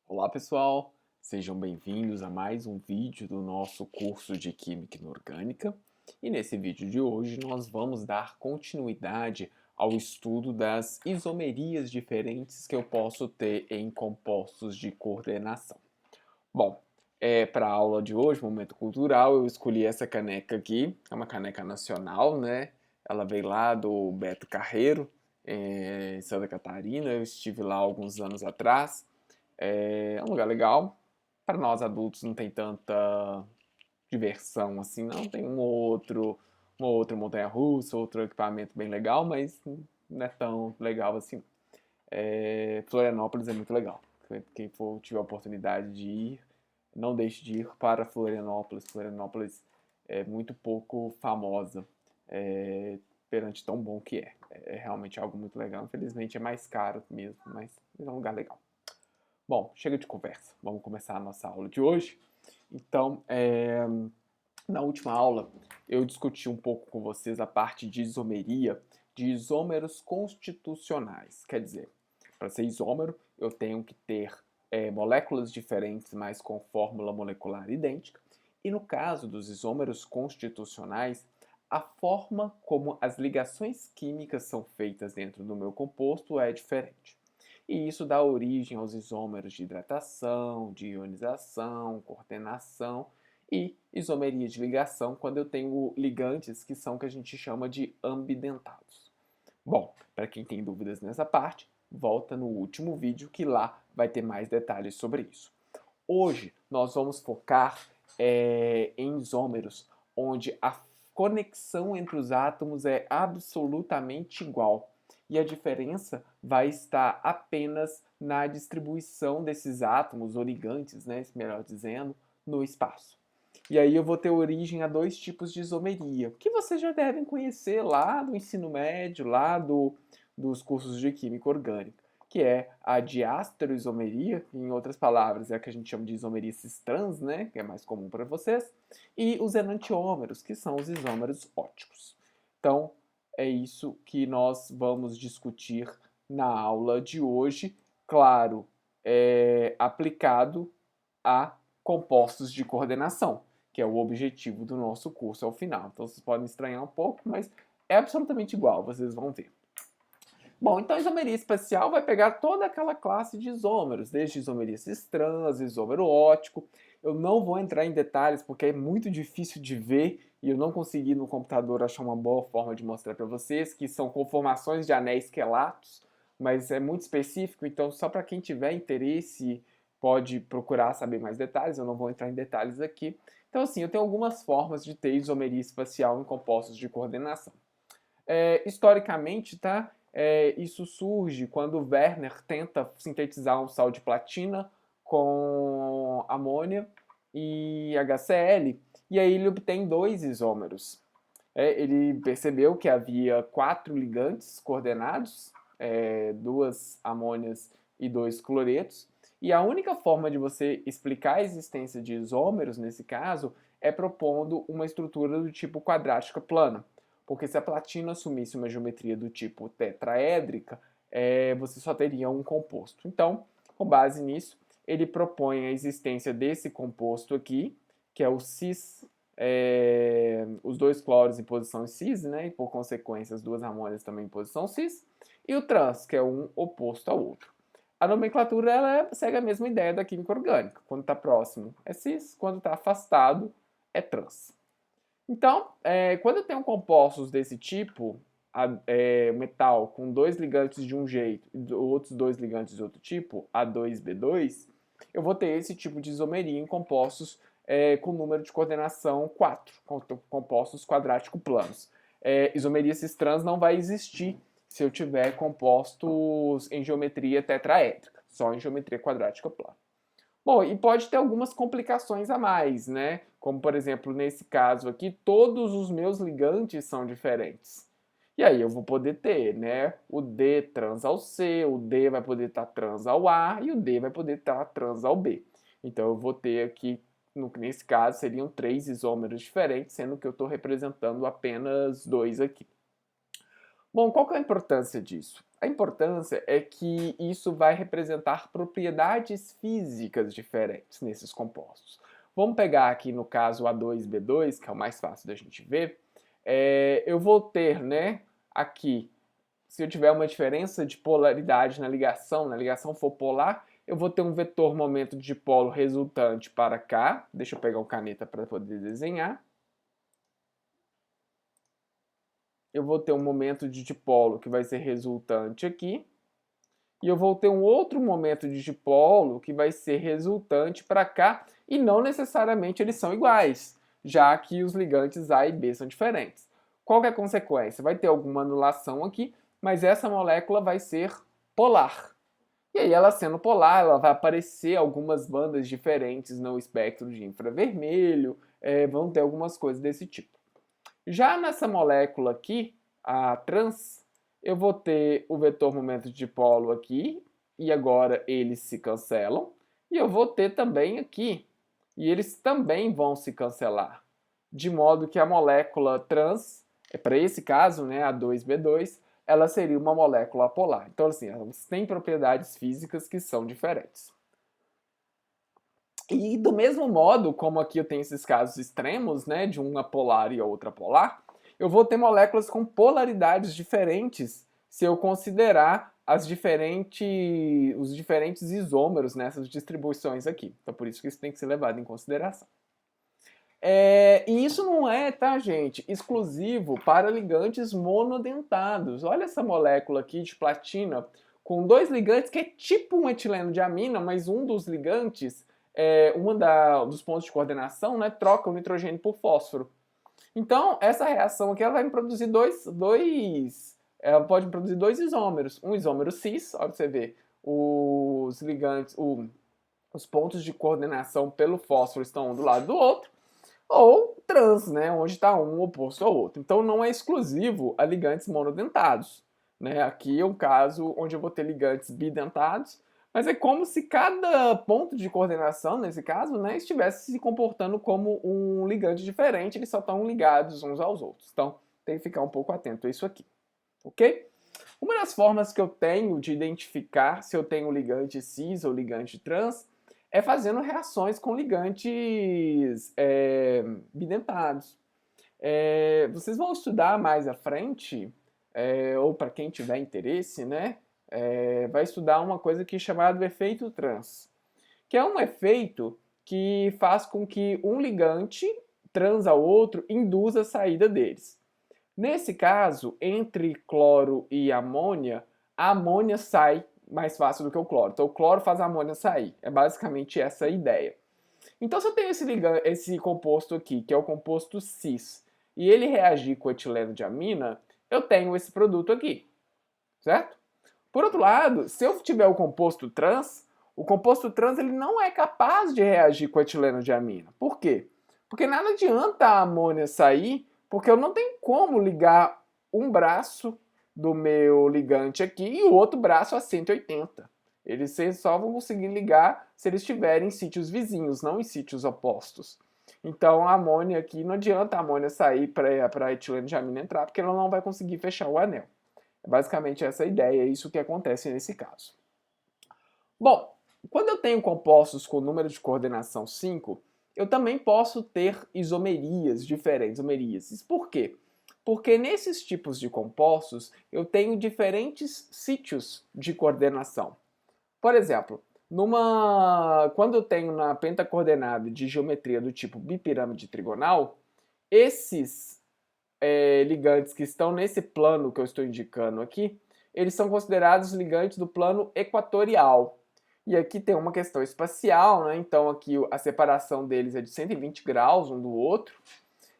Olá pessoal, sejam bem-vindos a mais um vídeo do nosso curso de Química Inorgânica. E nesse vídeo de hoje nós vamos dar continuidade ao estudo das isomerias diferentes que eu posso ter em compostos de coordenação. Bom, para a aula de hoje, Momento Cultural, eu escolhi essa caneca aqui, é uma caneca nacional, né? Ela veio lá do Beto Carreiro, em Santa Catarina, eu estive lá alguns anos atrás. É um lugar legal. Para nós adultos não tem tanta diversão assim, não. Tem uma outra montanha-russa, outro equipamento bem legal, mas não é tão legal assim. Florianópolis é muito legal. Quem for tiver a oportunidade de ir, não deixe de ir para Florianópolis. Florianópolis é muito pouco famosa perante tão bom que é. É realmente algo muito legal. Infelizmente é mais caro mesmo, mas é um lugar legal. Bom, chega de conversa. Vamos começar a nossa aula de hoje. Então, na última aula, eu discuti um pouco com vocês a parte de isomeria de isômeros constitucionais. Quer dizer, para ser isômero, eu tenho que ter moléculas diferentes, mas com fórmula molecular idêntica. E no caso dos isômeros constitucionais, a forma como as ligações químicas são feitas dentro do meu composto é diferente. E isso dá origem aos isômeros de hidratação, de ionização, coordenação e isomeria de ligação quando eu tenho ligantes que são o que a gente chama de ambidentados. Bom, para quem tem dúvidas nessa parte, volta no último vídeo que lá vai ter mais detalhes sobre isso. Hoje nós vamos focar em isômeros onde a conexão entre os átomos é absolutamente igual e a diferença vai estar apenas na distribuição desses átomos, ou ligantes, né, melhor dizendo, no espaço. E aí eu vou ter origem a dois tipos de isomeria, que vocês já devem conhecer lá do ensino médio, lá dos cursos de Química Orgânica, que é a diastereoisomeria, em outras palavras, é a que a gente chama de isomeria cis-trans, né, que é mais comum para vocês, e os enantiômeros, que são os isômeros óticos. Então, é isso que nós vamos discutir na aula de hoje, claro, aplicado a compostos de coordenação, que é o objetivo do nosso curso ao final. Então vocês podem estranhar um pouco, mas é absolutamente igual, vocês vão ver. Bom, então a isomeria espacial vai pegar toda aquela classe de isômeros, desde isomeria cis-trans, isômero ótico. Eu não vou entrar em detalhes porque é muito difícil de ver e eu não consegui no computador achar uma boa forma de mostrar para vocês, que são conformações de anéis quelatos, mas é muito específico, então só para quem tiver interesse pode procurar saber mais detalhes, eu não vou entrar em detalhes aqui. Então assim, eu tenho algumas formas de ter isomeria espacial em compostos de coordenação. Historicamente, tá? Isso surge quando Werner tenta sintetizar um sal de platina com amônia e HCl, e aí ele obtém dois isômeros. Ele percebeu que havia 4 ligantes coordenados, duas amônias e dois cloretos, e a única forma de você explicar a existência de isômeros, nesse caso, é propondo uma estrutura do tipo quadrática plana. Porque se a platina assumisse uma geometria do tipo tetraédrica, você só teria um composto. Então, com base nisso, ele propõe a existência desse composto aqui, que é o cis, os dois cloros em posição cis, né, e por consequência as duas amônias também em posição cis, e o trans, que é um oposto ao outro. A nomenclatura ela segue a mesma ideia da química orgânica. Quando está próximo é cis, quando está afastado é trans. Então, quando eu tenho compostos desse tipo, metal com dois ligantes de um jeito e outros dois ligantes de outro tipo, A2B2, eu vou ter esse tipo de isomeria em compostos com número de coordenação 4, compostos quadrático-planos. Isomeria cis-trans não vai existir se eu tiver compostos em geometria tetraédrica, só em geometria quadrática plana. Bom, e pode ter algumas complicações a mais, né? Como, por exemplo, nesse caso aqui, todos os meus ligantes são diferentes. E aí eu vou poder ter, né, o D trans ao C, o D vai poder estar trans ao A e o D vai poder estar trans ao B. Então eu vou ter aqui, nesse caso, seriam 3 isômeros diferentes, sendo que eu estou representando apenas 2 aqui. Bom, qual que é a importância disso? A importância é que isso vai representar propriedades físicas diferentes nesses compostos. Vamos pegar aqui no caso A2B2, que é o mais fácil da gente ver. Eu vou ter, né, aqui, se eu tiver uma diferença de polaridade na ligação for polar, eu vou ter um vetor momento de dipolo resultante para cá. Deixa eu pegar uma caneta para poder desenhar. Eu vou ter um momento de dipolo que vai ser resultante aqui. E eu vou ter um outro momento de dipolo que vai ser resultante para cá. E não necessariamente eles são iguais, já que os ligantes A e B são diferentes. Qual que é a consequência? Vai ter alguma anulação aqui, mas essa molécula vai ser polar. E aí, ela sendo polar, ela vai aparecer algumas bandas diferentes no espectro de infravermelho, vão ter algumas coisas desse tipo. Já nessa molécula aqui, a trans, eu vou ter o vetor momento de dipolo aqui, e agora eles se cancelam. E eu vou ter também aqui, e eles também vão se cancelar. De modo que a molécula trans, para esse caso, né, a 2B2, ela seria uma molécula apolar. Então, assim, elas têm propriedades físicas que são diferentes. E do mesmo modo, como aqui eu tenho esses casos extremos, né, de uma polar e a outra polar, eu vou ter moléculas com polaridades diferentes se eu considerar os diferentes isômeros nessas distribuições aqui. Então, por isso que isso tem que ser levado em consideração. E isso não é, tá, gente, exclusivo para ligantes monodentados. Olha essa molécula aqui de platina com dois ligantes que é tipo um etileno de amina, mas um dos ligantes, dos pontos de coordenação, né, troca o nitrogênio por fósforo. Então, essa reação aqui ela vai produzir ela pode produzir dois isômeros. Um isômero cis, olha pra você ver, os ligantes, os pontos de coordenação pelo fósforo estão um do lado do outro, ou trans, né, onde está um oposto ao outro. Então, não é exclusivo a ligantes monodentados. Né? Aqui é um caso onde eu vou ter ligantes bidentados, mas é como se cada ponto de coordenação, nesse caso, né, estivesse se comportando como um ligante diferente, eles só estão ligados uns aos outros. Então, tem que ficar um pouco atento a isso aqui, ok? Uma das formas que eu tenho de identificar se eu tenho ligante cis ou ligante trans é fazendo reações com ligantes bidentados. Vocês vão estudar mais à frente, ou para quem tiver interesse, né, vai estudar uma coisa que é chamado efeito trans, que é um efeito que faz com que um ligante trans ao outro induza a saída deles. Nesse caso, entre cloro e amônia, a amônia sai mais fácil do que o cloro. Então, o cloro faz a amônia sair. É basicamente essa a ideia. Então, se eu tenho esse composto aqui, que é o composto cis, e ele reagir com etileno de amina, eu tenho esse produto aqui, certo? Por outro lado, se eu tiver o composto trans ele não é capaz de reagir com etileno de amina. Por quê? Porque nada adianta a amônia sair, porque eu não tenho como ligar um braço do meu ligante aqui e o outro braço a 180. Eles só vão conseguir ligar se eles estiverem em sítios vizinhos, não em sítios opostos. Então a amônia aqui, não adianta a amônia sair para etileno de amina entrar, porque ela não vai conseguir fechar o anel. É basicamente essa a ideia, é isso que acontece nesse caso. Bom, quando eu tenho compostos com número de coordenação 5, eu também posso ter isomerias diferentes, isomerias. Por quê? Porque nesses tipos de compostos eu tenho diferentes sítios de coordenação. Por exemplo, quando eu tenho na pentacoordenada de geometria do tipo bipirâmide trigonal, esses ligantes que estão nesse plano que eu estou indicando aqui, eles são considerados ligantes do plano equatorial. E aqui tem uma questão espacial, né? Então aqui a separação deles é de 120 graus um do outro.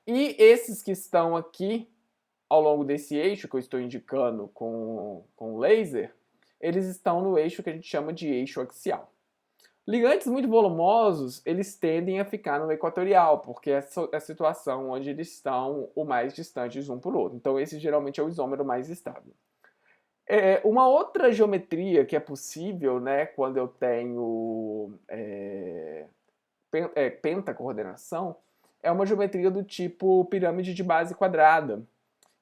E esses que estão aqui ao longo desse eixo que eu estou indicando com laser, eles estão no eixo que a gente chama de eixo axial. Ligantes muito volumosos, eles tendem a ficar no equatorial, porque é a situação onde eles estão o mais distantes um por outro. Então esse geralmente é o isômero mais estável. Uma outra geometria que é possível, né, quando eu tenho pentacoordenação, é uma geometria do tipo pirâmide de base quadrada.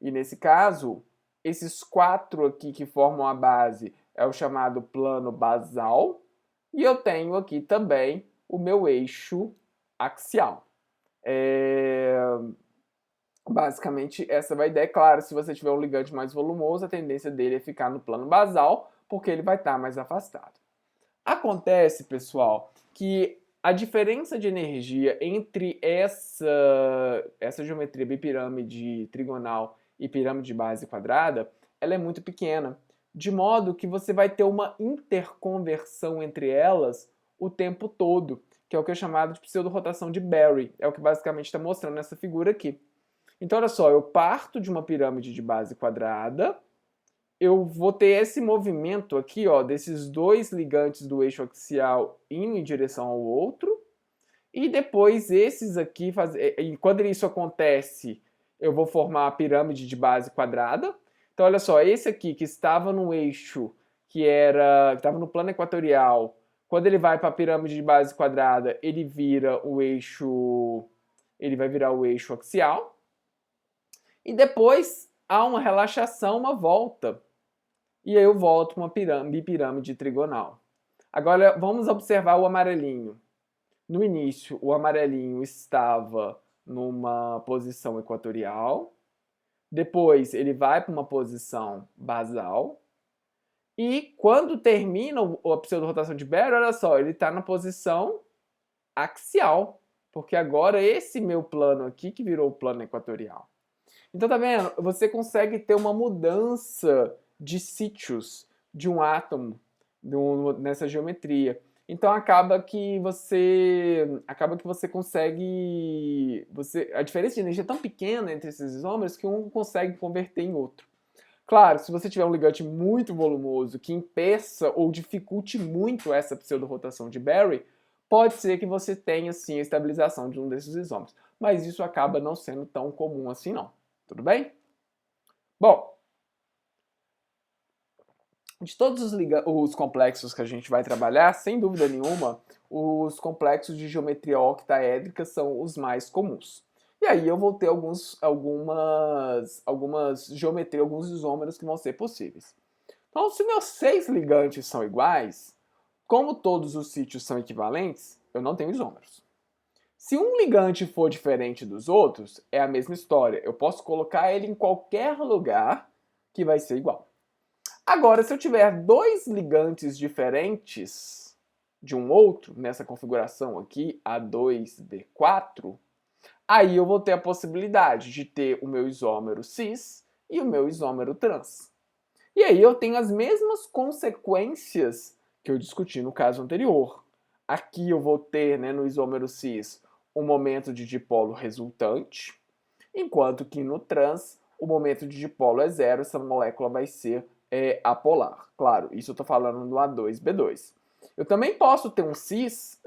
E nesse caso, esses 4 aqui que formam a base é o chamado plano basal. E eu tenho aqui também o meu eixo axial. Basicamente, essa é a ideia. Claro, se você tiver um ligante mais volumoso, a tendência dele é ficar no plano basal, porque ele vai estar mais afastado. Acontece, pessoal, que a diferença de energia entre essa geometria bipirâmide trigonal e pirâmide de base quadrada, ela é muito pequena, de modo que você vai ter uma interconversão entre elas o tempo todo, que é o que é chamado de pseudorotação de Berry, é o que basicamente está mostrando nessa figura aqui. Então, olha só, eu parto de uma pirâmide de base quadrada, eu vou ter esse movimento aqui, ó, desses dois ligantes do eixo axial indo em direção ao outro, e depois esses aqui, e quando isso acontece, eu vou formar a pirâmide de base quadrada. Então, olha só, esse aqui que estava no eixo, que estava no plano equatorial, quando ele vai para a pirâmide de base quadrada, ele vai virar o eixo axial. E depois há uma relaxação, uma volta. E aí eu volto para uma bipirâmide trigonal. Agora vamos observar o amarelinho. No início, o amarelinho estava numa posição equatorial. Depois ele vai para uma posição basal. E quando termina a pseudorotação de Berry, olha só, ele está na posição axial. Porque agora esse meu plano aqui que virou o plano equatorial. Então, tá vendo? Você consegue ter uma mudança de sítios de um átomo nessa geometria. Então, acaba que você consegue... a diferença de energia é tão pequena entre esses isômeros que um consegue converter em outro. Claro, se você tiver um ligante muito volumoso que impeça ou dificulte muito essa pseudorotação de Berry, pode ser que você tenha, sim, a estabilização de um desses isômeros. Mas isso acaba não sendo tão comum assim, não. Tudo bem? Bom, de todos os complexos que a gente vai trabalhar, sem dúvida nenhuma, os complexos de geometria octaédrica são os mais comuns. E aí eu vou ter alguns isômeros que vão ser possíveis. Então, se meus 6 ligantes são iguais, como todos os sítios são equivalentes, eu não tenho isômeros. Se um ligante for diferente dos outros, é a mesma história. Eu posso colocar ele em qualquer lugar que vai ser igual. Agora, se eu tiver 2 ligantes diferentes de um outro, nessa configuração aqui, A2B4, aí eu vou ter a possibilidade de ter o meu isômero cis e o meu isômero trans. E aí eu tenho as mesmas consequências que eu discuti no caso anterior. Aqui eu vou ter, né, no isômero cis, o momento de dipolo resultante, enquanto que no trans o momento de dipolo é zero, essa molécula vai ser apolar. Claro, isso eu estou falando no A2B2. Eu também posso ter um cis,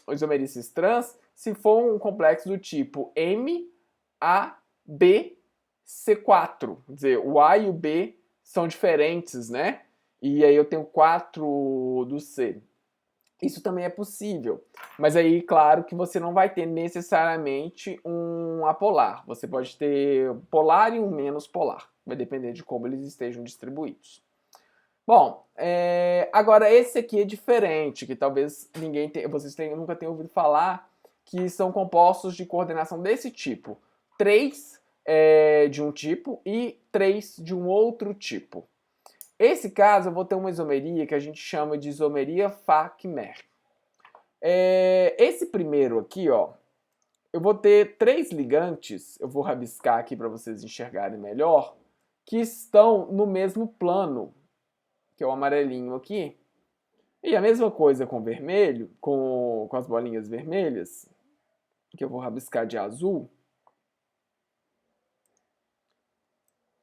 isomeria cis trans, se for um complexo do tipo MABC4. Quer dizer, o A e o B são diferentes, né? E aí eu tenho 4 do C. Isso também é possível, mas aí, claro, que você não vai ter necessariamente um apolar. Você pode ter polar e um menos polar. Vai depender de como eles estejam distribuídos. Bom, agora esse aqui é diferente, que talvez vocês nunca tenham ouvido falar, que são compostos de coordenação desse tipo. 3 de um tipo e 3 de um outro tipo. Esse caso eu vou ter uma isomeria que a gente chama de isomeria Fach-Mer. Esse primeiro aqui, ó, eu vou ter 3 ligantes, eu vou rabiscar aqui para vocês enxergarem melhor, que estão no mesmo plano, que é o amarelinho aqui. E a mesma coisa com o vermelho, com as bolinhas vermelhas, que eu vou rabiscar de azul,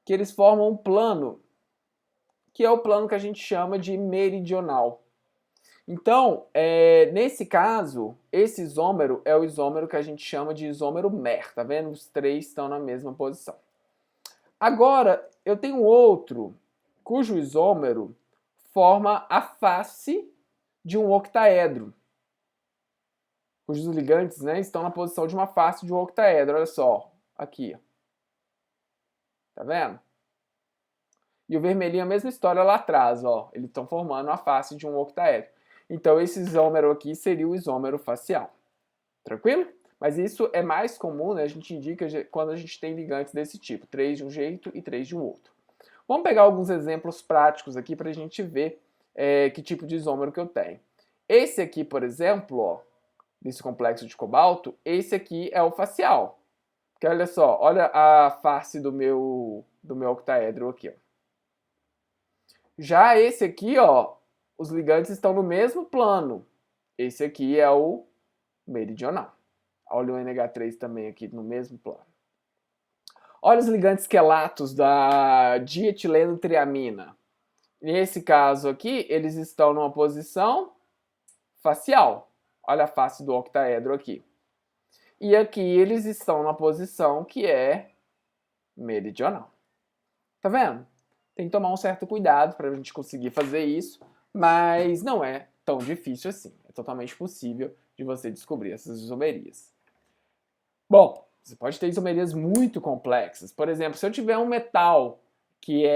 que eles formam um plano, que é o plano que a gente chama de meridional. Então, nesse caso, esse isômero é o isômero que a gente chama de isômero Mer, tá vendo? Os 3 estão na mesma posição. Agora, eu tenho outro, cujo isômero forma a face de um octaedro, cujos ligantes, né, estão na posição de uma face de um octaedro. Olha só, aqui. Tá vendo? E o vermelhinho é a mesma história lá atrás, ó. Eles estão formando a face de um octaedro. Então esse isômero aqui seria o isômero facial. Tranquilo? Mas isso é mais comum, né? A gente indica quando a gente tem ligantes desse tipo, 3 de um jeito e 3 de um outro. Vamos pegar alguns exemplos práticos aqui para a gente ver que tipo de isômero que eu tenho. Esse aqui, por exemplo, ó, desse complexo de cobalto, esse aqui é o facial. Porque olha só, olha a face do meu octaedro aqui, ó. Já esse aqui, ó, os ligantes estão no mesmo plano. Esse aqui é o meridional. Olha o NH3 também aqui no mesmo plano. Olha os ligantes quelatos da dietilenotriamina. Nesse caso aqui, eles estão numa posição facial. Olha a face do octaedro aqui. E aqui eles estão na posição que é meridional. Tá vendo? Tem que tomar um certo cuidado para a gente conseguir fazer isso, mas não é tão difícil assim. É totalmente possível de você descobrir essas isomerias. Bom, você pode ter isomerias muito complexas. Por exemplo, se eu tiver um metal que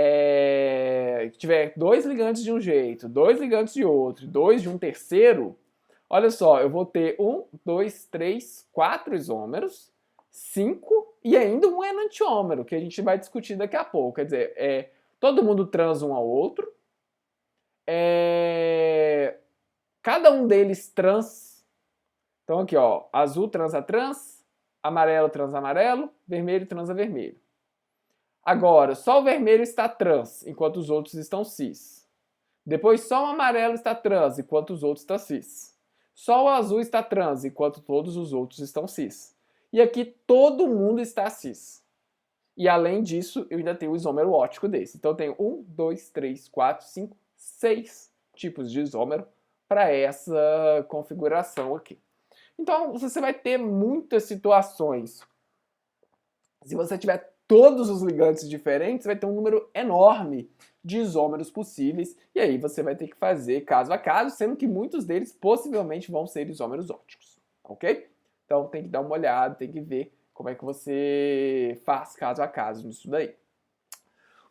tiver 2 ligantes de um jeito, 2 ligantes de outro, 2 de um terceiro, olha só, eu vou ter 1, 2, 3, 4 isômeros, 5 e ainda um enantiômero, que a gente vai discutir daqui a pouco. Quer dizer, todo mundo trans um ao outro, cada um deles trans. Então aqui, ó, azul transa trans, amarelo transa amarelo, vermelho transa vermelho. Agora, só o vermelho está trans, enquanto os outros estão cis. Depois só o amarelo está trans, enquanto os outros estão cis. Só o azul está trans, enquanto todos os outros estão cis. E aqui todo mundo está cis. E além disso, eu ainda tenho o isômero óptico desse. Então eu tenho 1, 2, 3, 4, 5, 6 tipos de isômero para essa configuração aqui. Então você vai ter muitas situações. Se você tiver todos os ligantes diferentes, vai ter um número enorme de isômeros possíveis, e aí você vai ter que fazer caso a caso, sendo que muitos deles possivelmente vão ser isômeros ópticos, ok? Então tem que dar uma olhada, tem que ver como é que você faz caso a caso nisso daí.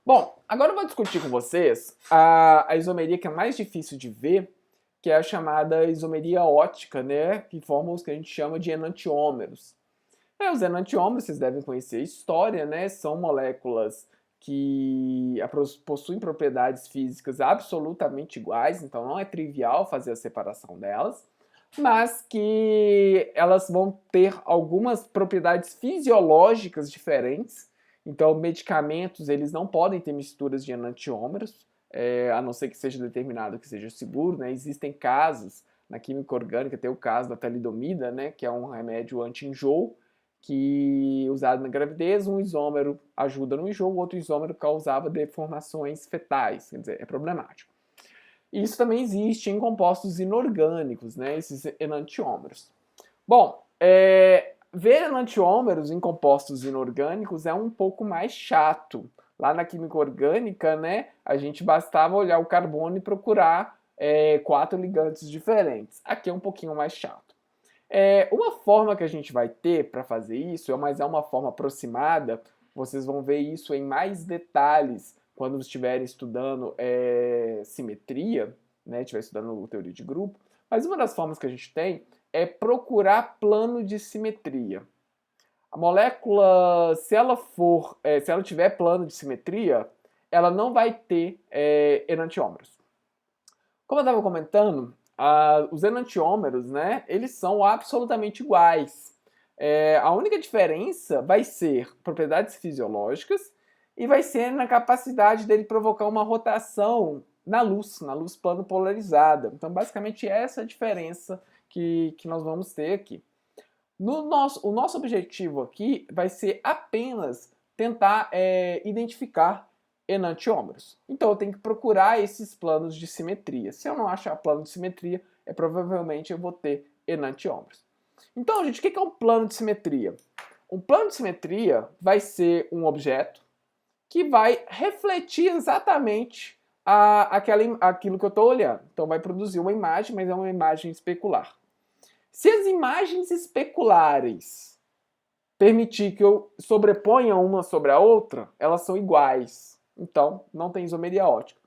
Bom, agora eu vou discutir com vocês a isomeria que é mais difícil de ver, que é a chamada isomeria ótica, né? Que forma os que a gente chama de enantiômeros. Os enantiômeros, vocês devem conhecer a história, né? São moléculas que possuem propriedades físicas absolutamente iguais, então não é trivial fazer a separação delas, mas que elas vão ter algumas propriedades fisiológicas diferentes. Então, medicamentos, eles não podem ter misturas de enantiômeros, a não ser que seja determinado que seja seguro, né? Existem casos, na química orgânica tem o caso da talidomida, né? Que é um remédio anti-enjoo, que usado na gravidez, um isômero ajuda no enjoo, o outro isômero causava deformações fetais, quer dizer, é problemático. Isso também existe em compostos inorgânicos, né, esses enantiômeros. Bom, ver enantiômeros em compostos inorgânicos é um pouco mais chato. Lá na química orgânica, né, a gente bastava olhar o carbono e procurar 4 ligantes diferentes. Aqui é um pouquinho mais chato. Uma forma que a gente vai ter para fazer isso, mas é uma forma aproximada, vocês vão ver isso em mais detalhes quando estiverem estudando simetria, né, estiver estudando teoria de grupo, mas uma das formas que a gente tem é procurar plano de simetria. A molécula, se ela tiver plano de simetria, ela não vai ter enantiômeros. Como eu estava comentando, os enantiômeros, né, eles são absolutamente iguais. A única diferença vai ser propriedades fisiológicas e vai ser na capacidade dele provocar uma rotação na luz plano polarizada. Então, basicamente, essa é a diferença que nós vamos ter aqui. O nosso objetivo aqui vai ser apenas tentar identificar enantiômeros. Então eu tenho que procurar esses planos de simetria. Se eu não achar plano de simetria, provavelmente eu vou ter enantiômeros. Então, gente, o que é um plano de simetria? Um plano de simetria vai ser um objeto que vai refletir exatamente aquilo que eu estou olhando. Então vai produzir uma imagem, mas é uma imagem especular. Se as imagens especulares permitir que eu sobreponha uma sobre a outra, elas são iguais. Então, não tem isomeria ótica.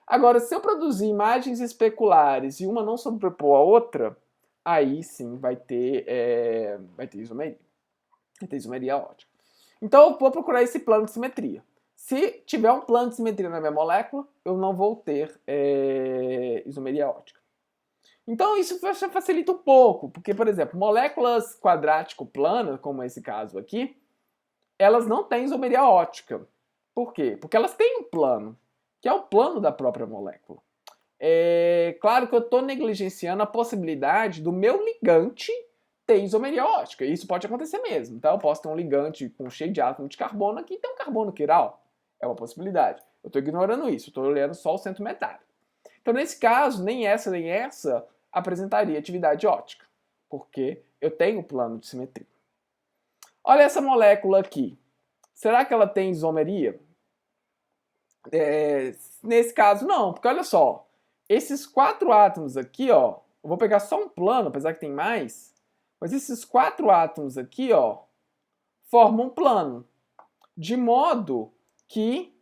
Agora, se eu produzir imagens especulares e uma não sobrepor a outra, aí sim vai ter isomeria. Vai ter isomeria ótica. Então, eu vou procurar esse plano de simetria. Se tiver um plano de simetria na minha molécula, eu não vou ter isomeria ótica. Então, isso facilita um pouco, porque, por exemplo, moléculas quadrático-planas, como esse caso aqui, elas não têm isomeria ótica. Por quê? Porque elas têm um plano, que é o plano da própria molécula. É claro que eu estou negligenciando a possibilidade do meu ligante ter isomeria ótica. Isso pode acontecer mesmo. Então, eu posso ter um ligante cheio de átomo de carbono aqui e ter um carbono quiral. É uma possibilidade. Eu estou ignorando isso, estou olhando só o centro metálico. Então, nesse caso, nem essa apresentaria atividade ótica, porque eu tenho plano de simetria. Olha essa molécula aqui. Será que ela tem isomeria? Nesse caso, não, porque olha só, esses 4 átomos aqui, ó, eu vou pegar só um plano, apesar que tem mais, mas esses 4 átomos aqui, ó, formam um plano, de modo que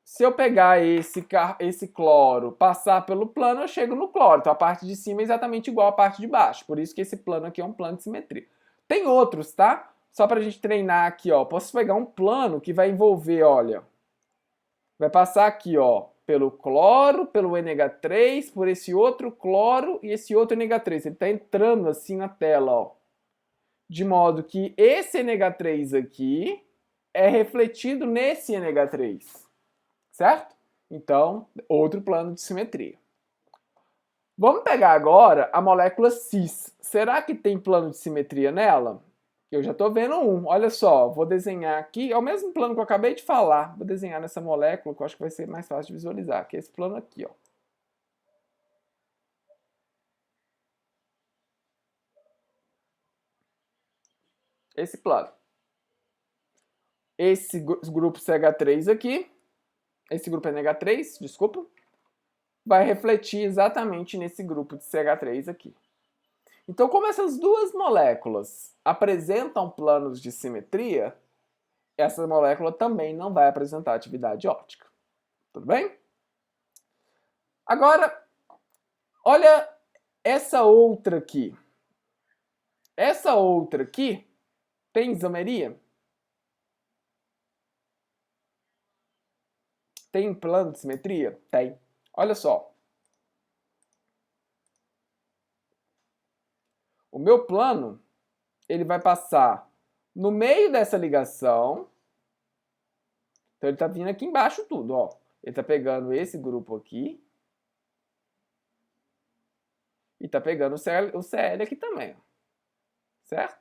se eu pegar esse cloro, passar pelo plano, eu chego no cloro. Então a parte de cima é exatamente igual à parte de baixo. Por isso que esse plano aqui é um plano de simetria. Tem outros, tá? Só para a gente treinar aqui, ó. Posso pegar um plano que vai envolver, olha. Vai passar aqui, ó, pelo cloro, pelo NH3, por esse outro cloro e esse outro NH3. Ele está entrando assim na tela, ó. De modo que esse NH3 aqui é refletido nesse NH3. Certo? Então, outro plano de simetria. Vamos pegar agora a molécula cis. Será que tem plano de simetria nela? Eu já estou vendo um. Olha só, vou desenhar aqui. É o mesmo plano que eu acabei de falar. Vou desenhar nessa molécula que eu acho que vai ser mais fácil de visualizar, que é esse plano aqui, ó. Esse plano. Esse grupo CH3 aqui, esse grupo NH3, desculpa, vai refletir exatamente nesse grupo de CH3 aqui. Então, como essas duas moléculas apresentam planos de simetria, essa molécula também não vai apresentar atividade óptica. Tudo bem? Agora, olha essa outra aqui. Essa outra aqui tem isomeria? Tem plano de simetria? Tem. Olha só. O meu plano, ele vai passar no meio dessa ligação. Então ele está vindo aqui embaixo tudo, ó. Ele está pegando esse grupo aqui. E está pegando o Cl aqui também, ó. Certo?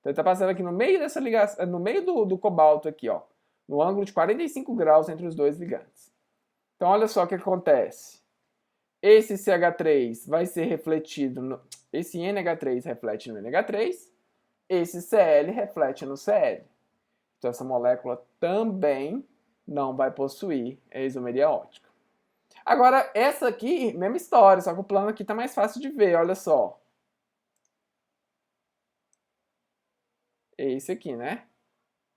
Então ele está passando aqui no meio dessa ligação, no meio do cobalto aqui, ó. No ângulo de 45 graus entre os dois ligantes. Então olha só o que acontece. Esse CH3 vai ser refletido, esse NH3 reflete no NH3, esse Cl reflete no Cl. Então essa molécula também não vai possuir a isomeria óptica. Agora, essa aqui, mesma história, só que o plano aqui está mais fácil de ver, olha só. É esse aqui, né?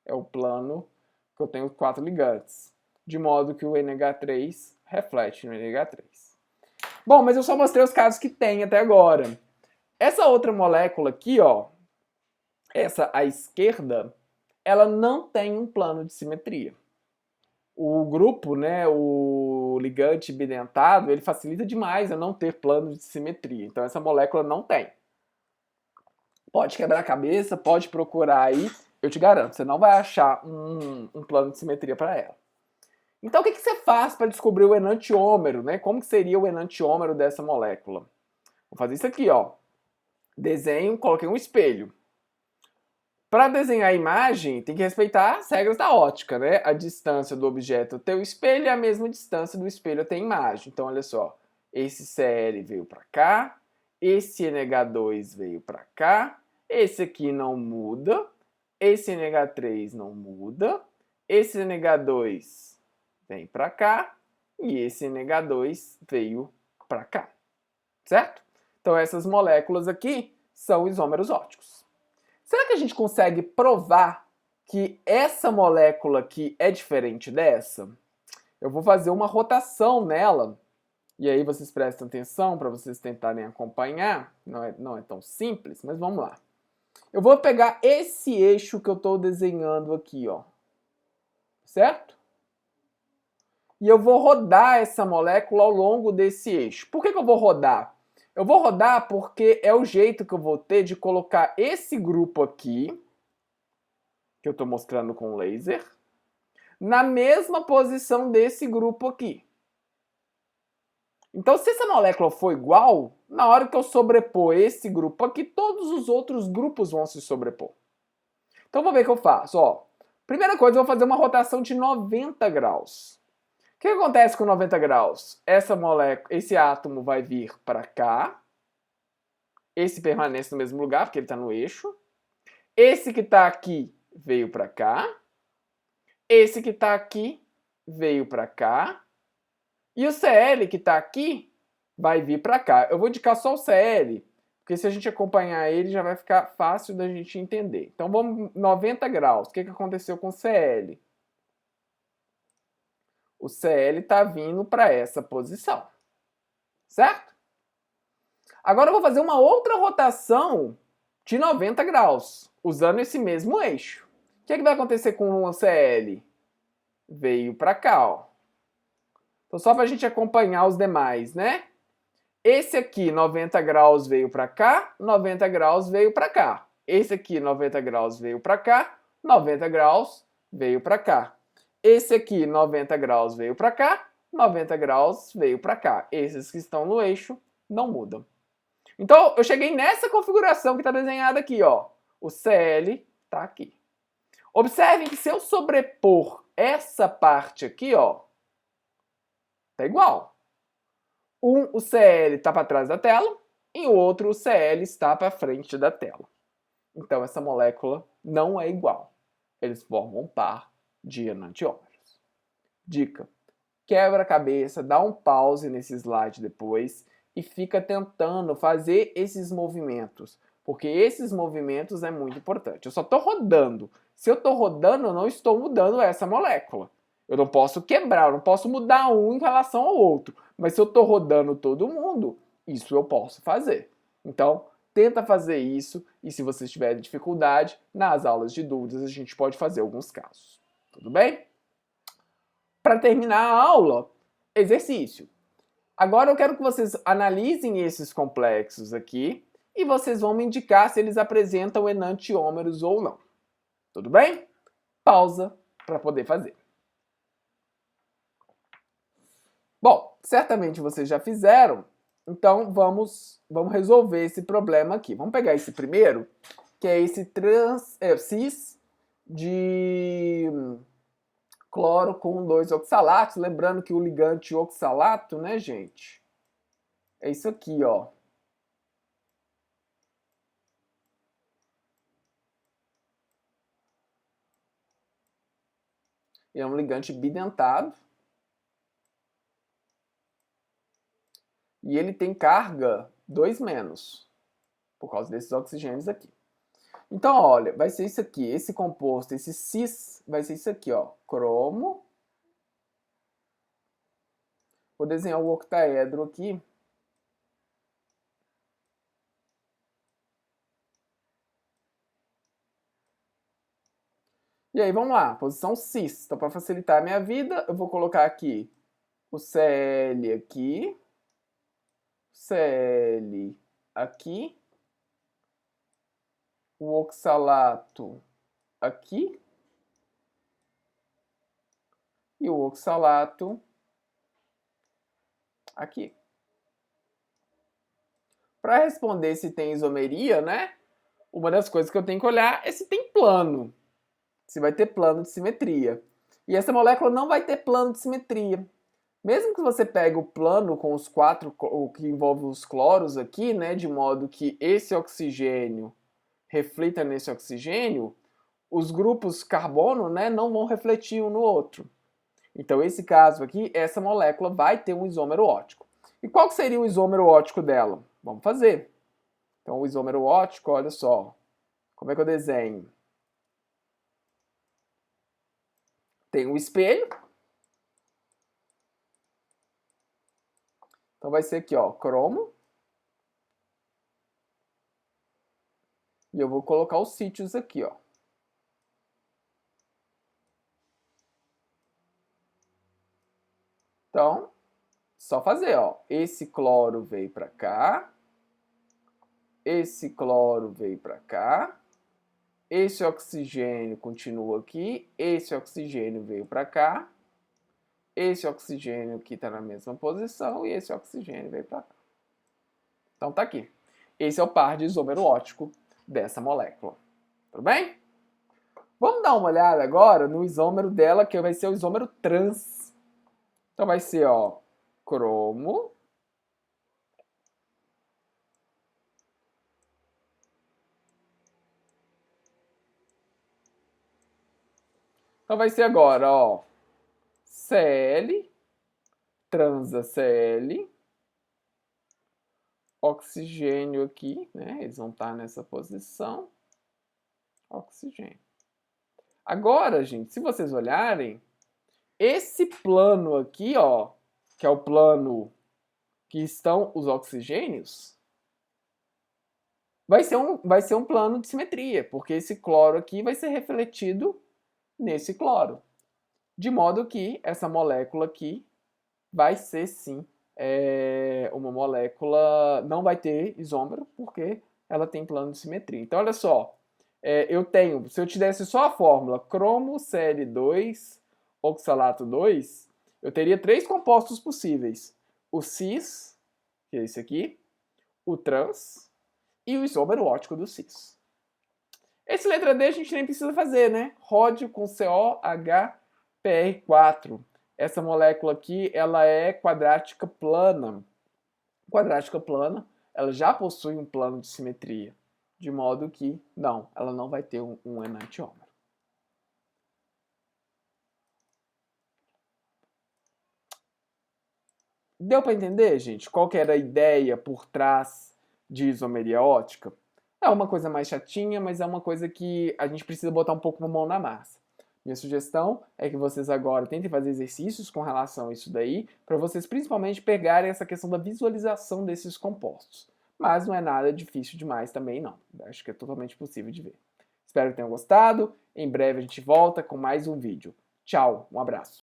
É o plano que eu tenho 4 ligantes, de modo que o NH3 reflete no NH3. Bom, mas eu só mostrei os casos que tem até agora. Essa outra molécula aqui, ó, essa à esquerda, ela não tem um plano de simetria. O grupo, né, o ligante bidentado, ele facilita demais a não ter plano de simetria. Então essa molécula não tem. Pode quebrar a cabeça, pode procurar aí, eu te garanto, você não vai achar um plano de simetria para ela. Então o que você faz para descobrir o enantiômero, né? Como que seria o enantiômero dessa molécula? Vou fazer isso aqui, ó. Desenho, coloquei um espelho. Para desenhar a imagem, tem que respeitar as regras da ótica, né? A distância do objeto até o espelho é a mesma distância do espelho até a imagem. Então, olha só, esse Cl veio para cá, esse NH2 veio para cá, esse aqui não muda, esse NH3 não muda, esse NH2 vem para cá e esse NH2 veio para cá, certo? Então, essas moléculas aqui são isômeros ópticos. Será que a gente consegue provar que essa molécula aqui é diferente dessa, eu vou fazer uma rotação nela. E aí vocês prestam atenção para vocês tentarem acompanhar. Não é tão simples, mas vamos lá. Eu vou pegar esse eixo que eu estou desenhando aqui, ó. Certo? E eu vou rodar essa molécula ao longo desse eixo. Por que eu vou rodar? Eu vou rodar porque é o jeito que eu vou ter de colocar esse grupo aqui, que eu estou mostrando com o laser, na mesma posição desse grupo aqui. Então, se essa molécula for igual, na hora que eu sobrepor esse grupo aqui, todos os outros grupos vão se sobrepor. Então, vou ver o que eu faço. Ó, primeira coisa, eu vou fazer uma rotação de 90 graus. O que acontece com 90 graus? Esse átomo vai vir para cá. Esse permanece no mesmo lugar, porque ele está no eixo. Esse que está aqui veio para cá. Esse que está aqui veio para cá. E o Cl que está aqui vai vir para cá. Eu vou indicar só o Cl, porque se a gente acompanhar ele já vai ficar fácil da gente entender. Então vamos 90 graus. O que aconteceu com o Cl? O Cl está vindo para essa posição. Certo? Agora eu vou fazer uma outra rotação de 90 graus, usando esse mesmo eixo. O que vai acontecer com o Cl? Veio para cá, ó. Então, só para a gente acompanhar os demais, né? Esse aqui, 90 graus, veio para cá, 90 graus veio para cá. Esse aqui, 90 graus, veio para cá, 90 graus veio para cá. Esse aqui, 90 graus, veio para cá, 90 graus veio para cá. Esses que estão no eixo não mudam. Então, eu cheguei nessa configuração que está desenhada aqui, ó. O Cl está aqui. Observem que se eu sobrepor essa parte aqui, ó, tá igual. O Cl está para trás da tela e o outro, o Cl, está para frente da tela. Então, essa molécula não é igual. Eles formam um par de enantiômeros. Dica: quebra a cabeça, dá um pause nesse slide depois e fica tentando fazer esses movimentos, porque esses movimentos é muito importante. Eu só estou rodando. Se eu estou rodando, eu não estou mudando essa molécula. Eu não posso quebrar, eu não posso mudar um em relação ao outro. Mas se eu estou rodando todo mundo, isso eu posso fazer. Então, tenta fazer isso e se vocês tiverem dificuldade, nas aulas de dúvidas a gente pode fazer alguns casos. Tudo bem? Para terminar a aula, exercício. Agora eu quero que vocês analisem esses complexos aqui e vocês vão me indicar se eles apresentam enantiômeros ou não. Tudo bem? Pausa para poder fazer. Bom, certamente vocês já fizeram, então vamos resolver esse problema aqui. Vamos pegar esse primeiro, que é esse cis de cloro com 2 oxalatos. Lembrando que o ligante oxalato, né, gente? É isso aqui, ó. É um ligante bidentado. E ele tem carga 2-, por causa desses oxigênios aqui. Então, olha, vai ser isso aqui, esse composto, esse cis, vai ser isso aqui, ó, cromo. Vou desenhar o octaedro aqui. E aí, vamos lá, posição cis. Então, para facilitar a minha vida, eu vou colocar aqui o Cl aqui, Cl aqui, o oxalato aqui e o oxalato aqui. Para responder se tem isomeria, né? Uma das coisas que eu tenho que olhar é se tem plano. Se vai ter plano de simetria. E essa molécula não vai ter plano de simetria. Mesmo que você pegue o plano com os 4, o que envolve os cloros aqui, né, de modo que esse oxigênio reflita nesse oxigênio, os grupos carbono, né, não vão refletir um no outro. Então, esse caso aqui, essa molécula vai ter um isômero ótico. E qual que seria o isômero ótico dela? Vamos fazer. Então, o isômero ótico, olha só. Como é que eu desenho? tem um espelho. Então vai ser aqui, ó, cromo. E eu vou colocar os sítios aqui, ó. Então, só fazer, ó. Esse cloro veio para cá. Esse cloro veio para cá. Esse oxigênio continua aqui. Esse oxigênio veio para cá. Esse oxigênio aqui está na mesma posição. E esse oxigênio veio para cá. Então tá aqui. Esse é o par de isômero óptico dessa molécula. Tudo bem? Vamos dar uma olhada agora no isômero dela, que vai ser o isômero trans. Então vai ser, ó, cromo. Então vai ser agora, ó, Cl, transa Cl, oxigênio aqui, né? Eles vão estar nessa posição, oxigênio. Agora, gente, se vocês olharem, esse plano aqui, ó, que é o plano que estão os oxigênios, vai ser um plano de simetria, porque esse cloro aqui vai ser refletido nesse cloro. De modo que essa molécula aqui vai ser, sim, uma molécula... Não vai ter isômero, porque ela tem plano de simetria. Então, olha só. Eu tenho... Se eu te desse só a fórmula cromo Cl2 oxalato 2, eu teria 3 compostos possíveis. O cis, que é esse aqui, o trans e o isômero óptico do cis. Esse letra D a gente nem precisa fazer, né? Ródio com COHPR4. Essa molécula aqui, ela é quadrática plana. Quadrática plana, ela já possui um plano de simetria. De modo que, não, ela não vai ter um enantiômero. Deu para entender, gente, qual que era a ideia por trás de isomeria óptica? É uma coisa mais chatinha, mas é uma coisa que a gente precisa botar um pouco a mão na massa. Minha sugestão é que vocês agora tentem fazer exercícios com relação a isso daí, para vocês principalmente pegarem essa questão da visualização desses compostos. Mas não é nada difícil demais também, não. Acho que é totalmente possível de ver. Espero que tenham gostado. Em breve a gente volta com mais um vídeo. Tchau, um abraço.